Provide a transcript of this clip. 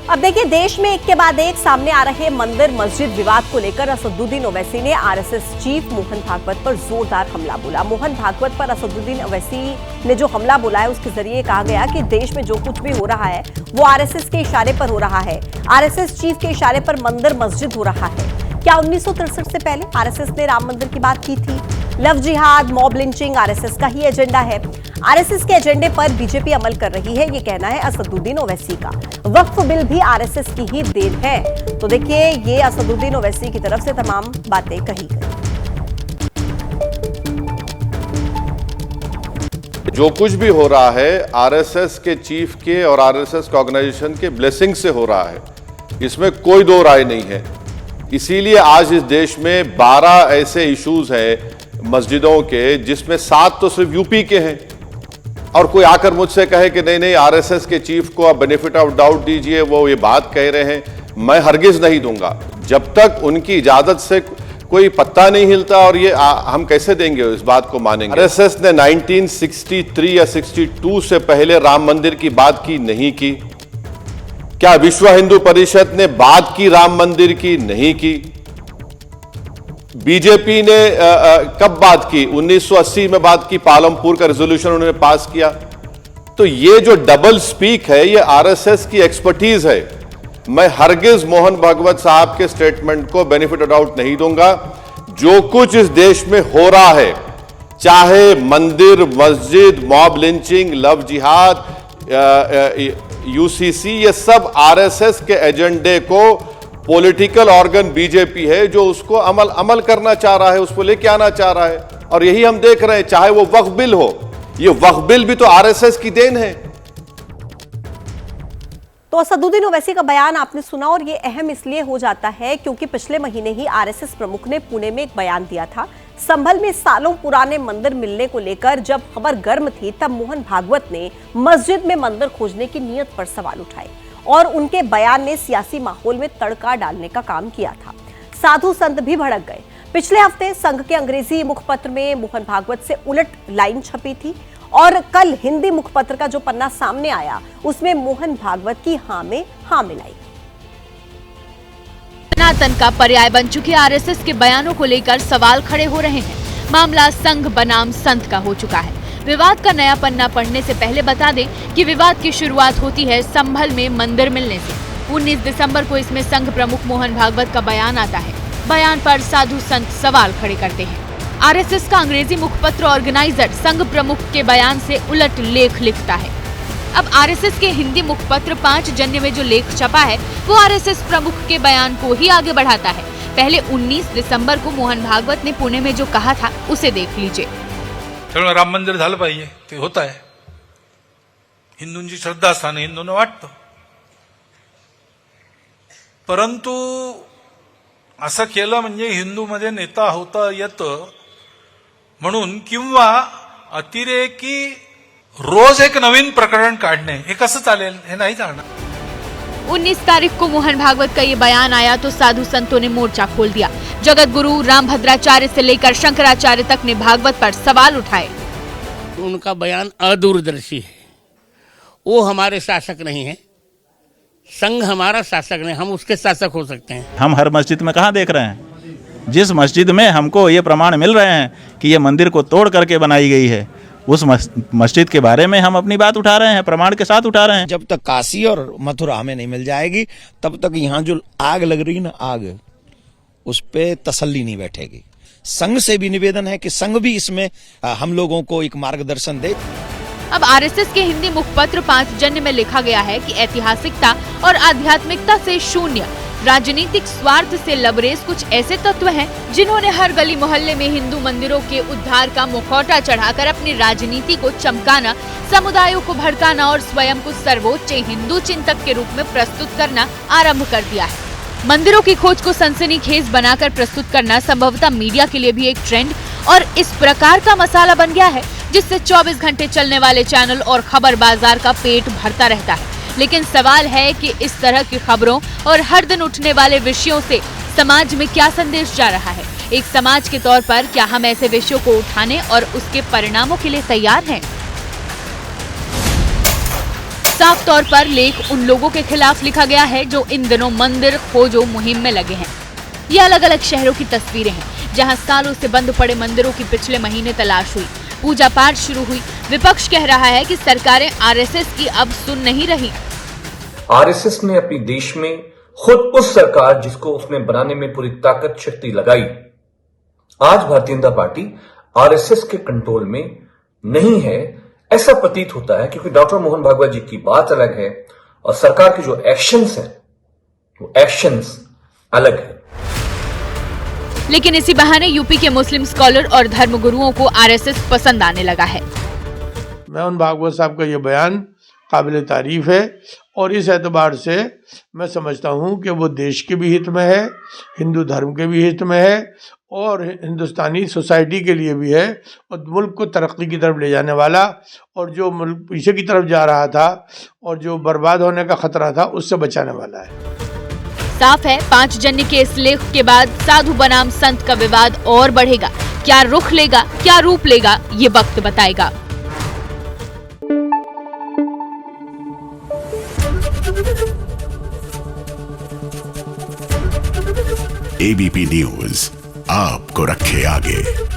अब देखिए, देश में एक के बाद एक सामने आ रहे मंदिर मस्जिद विवाद को लेकर असदुद्दीन ओवैसी ने आरएसएस चीफ मोहन भागवत पर जोरदार हमला बोला। मोहन भागवत पर असदुद्दीन ओवैसी ने जो हमला बोला है, उसके जरिए कहा गया कि देश में जो कुछ भी हो रहा है वो आरएसएस के इशारे पर हो रहा है। आरएसएस चीफ के इशारे पर मंदिर मस्जिद हो रहा है। क्या 1963 से पहले आरएसएस ने राम मंदिर की बात की थी? लव जिहाद, मॉब लिंचिंग आरएसएस का ही एजेंडा है। आरएसएस के एजेंडे पर बीजेपी अमल कर रही है, ये कहना है असदुद्दीन ओवैसी का। वक्फ बिल भी आरएसएस की ही देन है। तो देखिए, ये असदुद्दीन ओवैसी की तरफ से तमाम बातें कही गई। जो कुछ भी हो रहा है आरएसएस के चीफ के और आरएसएस ऑर्गेनाइजेशन के ब्लेसिंग से हो रहा है, इसमें कोई दो राय नहीं है। इसीलिए आज इस देश में 12 ऐसे इश्यूज हैं मस्जिदों के, जिसमें 7 तो सिर्फ यूपी के हैं। और कोई आकर मुझसे कहे कि नहीं नहीं आरएसएस के चीफ को आप बेनिफिट ऑफ डाउट दीजिए, वो ये बात कह रहे हैं, मैं हरगिज नहीं दूंगा। जब तक उनकी इजाजत से कोई पत्ता नहीं हिलता, और ये हम कैसे देंगे, इस बात को मानेंगे। आरएसएस ने 1963 या 62 से पहले राम मंदिर की बात की नहीं की। क्या विश्व हिंदू परिषद ने बात की राम मंदिर की? नहीं की। बीजेपी ने कब बात की? 1980 में बात की, पालमपुर का रेजोल्यूशन उन्होंने पास किया। तो ये जो डबल स्पीक है, ये आरएसएस की एक्सपर्टीज है। मैं हरगिज मोहन भागवत साहब के स्टेटमेंट को बेनिफिट ऑफ डाउट नहीं दूंगा। जो कुछ इस देश में हो रहा है, चाहे मंदिर मस्जिद, मॉब लिंचिंग, लव जिहाद, यूसीसी, ये सब आरएसएस के एजेंडे को पॉलिटिकल ऑर्गन बीजेपी है जो उसको अमल करना चाह रहा है, उसको लेके आना चाह रहा है। और यही हम देख रहे हैं, चाहे वो वक्फ बिल हो, ये वक्फ बिल भी तो आरएसएस की देन है। तो असदुद्दीन ओवैसी का बयान आपने सुना, और ये अहम इसलिए हो जाता है क्योंकि पिछले महीने ही आरएसएस प्रमुख ने पुणे में एक बयान दिया था। संभल में सालों पुराने मंदिर मिलने को लेकर जब खबर गर्म थी, तब मोहन भागवत ने मस्जिद में मंदिर खोजने की नीयत पर सवाल उठाए, और उनके बयान ने सियासी माहौल में तड़का डालने का काम किया था। साधु संत भी भड़क गए। पिछले हफ्ते संघ के अंग्रेजी मुखपत्र में मोहन भागवत से उलट लाइन छपी थी, और कल हिंदी मुखपत्र का जो पन्ना सामने आया, उसमें मोहन भागवत की हां में हां मिलाई। सनातन का पर्याय बन चुके आरएसएस के बयानों को लेकर सवाल खड़े हो रहे हैं। मामला संघ बनाम संत का हो चुका है। विवाद का नया पन्ना पढ़ने से पहले बता दें कि विवाद की शुरुआत होती है संभल में मंदिर मिलने से। 19 दिसंबर को इसमें संघ प्रमुख मोहन भागवत का बयान आता है। बयान पर साधु संत सवाल खड़े करते हैं। आरएसएस का अंग्रेजी मुखपत्र ऑर्गेनाइजर संघ प्रमुख के बयान से उलट लेख लिखता है। अब आरएसएस के हिंदी मुखपत्र 5 जन्य में जो लेख छपा है, वो आरएसएस प्रमुख के बयान को ही आगे बढ़ाता है। पहले 19 दिसंबर को मोहन भागवत ने पुणे में जो कहा था, उसे देख लीजिए। राम मंदिर झालं पाहिजे, ते होत आहे। हिंदूंची श्रद्धास्थान हिंदूंना वाटतं, परंतु असं केलं म्हणजे हिंदूमध्ये नेता होता येतं म्हणून, किंवा अतिरेकी रोज एक नवीन प्रकरण काढणे, हे कसं चालेल? हे नाही चालणार। 19 तारीख को मोहन भागवत का ये बयान आया तो साधु संतों ने मोर्चा खोल दिया। जगत गुरु रामभद्राचार्य से लेकर शंकराचार्य तक ने भागवत पर सवाल उठाए। उनका बयान अदूरदर्शी है। वो हमारे शासक नहीं है, संघ हमारा शासक नहीं, हम उसके शासक हो सकते हैं। हम हर मस्जिद में कहाँ देख रहे हैं? जिस मस्जिद में हमको ये प्रमाण मिल रहे हैं कि ये मंदिर को तोड़ करके बनाई गई है, उस मस्जिद के बारे में हम अपनी बात उठा रहे हैं, प्रमाण के साथ उठा रहे हैं। जब तक काशी और मथुरा हमें नहीं मिल जाएगी, तब तक यहाँ जो आग लग रही ना, आग, उस पे तसल्ली नहीं बैठेगी। संघ से भी निवेदन है कि संघ भी इसमें हम लोगों को एक मार्गदर्शन दे। अब आरएसएस के हिंदी मुखपत्र 5 जन्य में लिखा गया है कि ऐतिहासिकता और आध्यात्मिकता से शून्य, राजनीतिक स्वार्थ से लबरेज कुछ ऐसे तत्व हैं जिन्होंने हर गली मोहल्ले में हिंदू मंदिरों के उद्धार का मुखौटा चढ़ाकर अपनी राजनीति को चमकाना, समुदायों को भड़काना और स्वयं को सर्वोच्च हिंदू चिंतक के रूप में प्रस्तुत करना आरंभ कर दिया है। मंदिरों की खोज को सनसनीखेज बनाकर प्रस्तुत करना संभवतः मीडिया के लिए भी एक ट्रेंड और इस प्रकार का मसाला बन गया है, जिससे 24 घंटे चलने वाले चैनल और खबर बाजार का पेट भरता रहता है। लेकिन सवाल है कि इस तरह की खबरों और हर दिन उठने वाले विषयों से समाज में क्या संदेश जा रहा है? एक समाज के तौर पर क्या हम ऐसे विषयों को उठाने और उसके परिणामों के लिए तैयार हैं? साफ तौर पर लेख उन लोगों के खिलाफ लिखा गया है जो इन दिनों मंदिर खोजो मुहिम में लगे हैं। ये अलग अलग शहरों की तस्वीरें हैं जहां सालों से बंद पड़े मंदिरों की पिछले महीने तलाश हुई, पूजा पाठ शुरू हुई। विपक्ष कह रहा है कि सरकारें आरएसएस की अब सुन नहीं रही। आरएसएस ने अपनी देश में खुद उस सरकार जिसको उसने बनाने में पूरी ताकत शक्ति लगाई, आज भारतीय जनता पार्टी आरएसएस के कंट्रोल में नहीं है, ऐसा प्रतीत होता है। क्योंकि डॉक्टर मोहन भागवत जी की बात अलग है और सरकार के जो एक्शंस हैं वो एक्शंस अलग है। लेकिन इसी बहाने यूपी के मुस्लिम स्कॉलर और धर्मगुरुओं को आरएसएस पसंद आने लगा है। मोहन भागवत साहब का ये बयान काबिल तारीफ है और इस एतबार से मैं समझता हूँ कि वो देश के भी हित में है, हिंदू धर्म के भी हित में है और हिंदुस्तानी सोसाइटी के लिए भी है और मुल्क को तरक्की की तरफ ले जाने वाला, और जो मुल्क पीछे की तरफ जा रहा था और जो बर्बाद होने का खतरा था उससे बचाने वाला है। साफ है, 5 जन्य के इस लेख के बाद साधु बनाम संत का विवाद और बढ़ेगा। क्या रुख लेगा, क्या रूप लेगा, ये वक्त बताएगा। एबीपी न्यूज आपको रखे आगे।